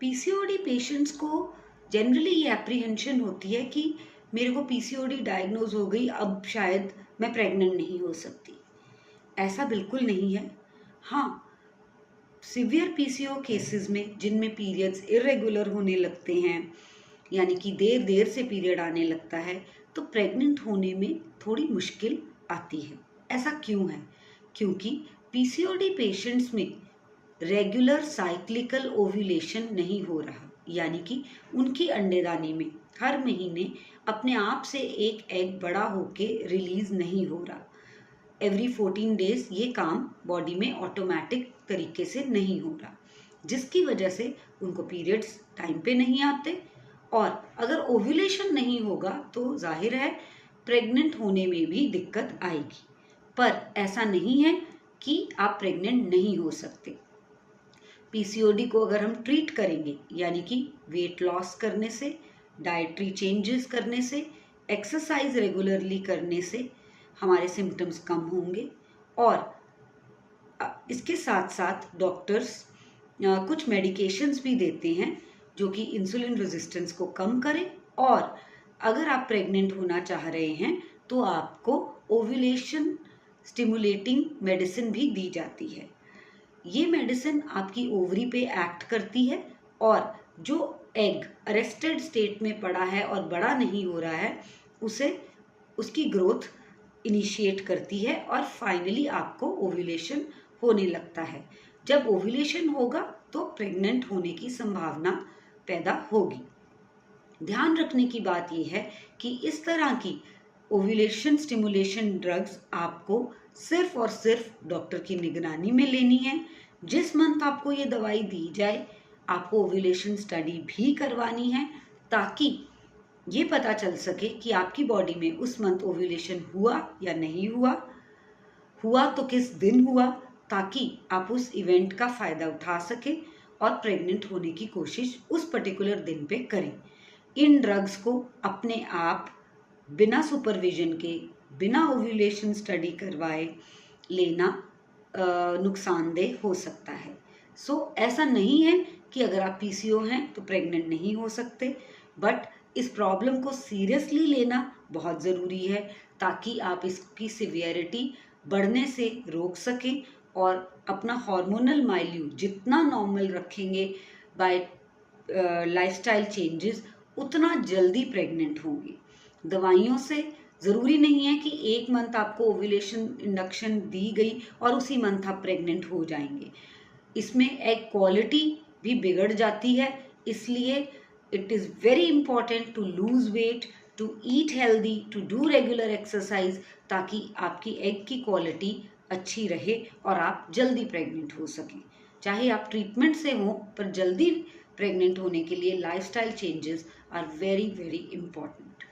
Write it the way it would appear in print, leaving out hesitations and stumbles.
PCOD patients को generally ये apprehension होती है कि मेरे को पीसीओडी डायग्नोज हो गई, अब शायद मैं प्रेग्नेंट नहीं हो सकती। ऐसा बिल्कुल नहीं है। हाँ, सिवियर पीसीओ केसेस में जिनमें पीरियड्स इरेगुलर होने लगते हैं, यानी कि देर देर से पीरियड आने लगता है, तो प्रेग्नेंट होने में थोड़ी मुश्किल आती है। ऐसा क्यों है? क्योंकि पीसीओडी पेशेंट्स में रेगुलर साइक्लिकल ओव्यूलेशन नहीं हो रहा, यानी कि उनकी अंडेदानी में हर महीने अपने आप से एक एग बड़ा होके रिलीज नहीं हो रहा। एवरी 14 डेज ये काम बॉडी में ऑटोमेटिक तरीके से नहीं हो रहा, जिसकी वजह से उनको पीरियड्स टाइम पे नहीं आते। और अगर ओव्यूलेशन नहीं होगा तो जाहिर है प्रेग्नेंट होने में भी दिक्कत आएगी। पर ऐसा नहीं है कि आप प्रेग्नेंट नहीं हो सकते। पीसीओडी को अगर हम ट्रीट करेंगे, यानी कि वेट लॉस करने से, डाइटरी चेंजेस करने से, एक्सरसाइज रेगुलरली करने से हमारे सिम्टम्स कम होंगे। और इसके साथ साथ डॉक्टर्स कुछ मेडिकेशंस भी देते हैं जो कि इंसुलिन रेजिस्टेंस को कम करें। और अगर आप प्रेग्नेंट होना चाह रहे हैं तो आपको ओव्यूलेशन स्टिमुलेटिंग मेडिसिन भी दी जाती है। ये मेडिसिन आपकी ओवरी पे एक्ट करती है और जो एग अरेस्टेड स्टेट में पड़ा है और बड़ा नहीं हो रहा है, उसे उसकी ग्रोथ इनिशिएट करती है और फाइनली आपको ओव्यूलेशन होने लगता है। जब ओव्यूलेशन होगा तो प्रेग्नेंट होने की संभावना पैदा होगी। ध्यान रखने की बात यह है कि इस तरह की ओव्यूलेशन स्टिमुलेशन ड्रग्स आपको सिर्फ और सिर्फ डॉक्टर की निगरानी में लेनी है। जिस मंथ आपको ये दवाई दी जाए, आपको ओव्यूलेशन स्टडी भी करवानी है ताकि ये पता चल सके कि आपकी बॉडी में उस मंथ ओव्यूलेशन हुआ या नहीं हुआ, हुआ तो किस दिन हुआ, ताकि आप उस इवेंट का फ़ायदा उठा सकें और प्रेग्नेंट होने की कोशिश उस पर्टिकुलर दिन पे करें। इन ड्रग्स को अपने आप बिना सुपरविजन के, बिना ओव्यूलेशन स्टडी करवाए लेना नुकसानदेह हो सकता है। सो ऐसा नहीं है कि अगर आप पीसीओ हैं तो प्रेग्नेंट नहीं हो सकते, बट इस प्रॉब्लम को सीरियसली लेना बहुत ज़रूरी है ताकि आप इसकी सिवियरिटी बढ़ने से रोक सकें और अपना हार्मोनल माइल्यू जितना नॉर्मल रखेंगे बाय लाइफस्टाइल चेंजेस, उतना जल्दी प्रेग्नेंट होंगे। दवाइयों से ज़रूरी नहीं है कि एक मंथ आपको ओव्यूलेशन इंडक्शन दी गई और उसी मंथ आप प्रेग्नेंट हो जाएंगे। इसमें एग क्वालिटी भी बिगड़ जाती है। इसलिए it is very important to lose weight, to eat healthy, to do regular exercise, ताकि आपकी एग की क्वालिटी अच्छी रहे और आप जल्दी प्रेग्नेंट हो सकें। चाहे आप ट्रीटमेंट से हो, पर जल्दी प्रेग्नेंट होने के लिए lifestyle changes are very very important.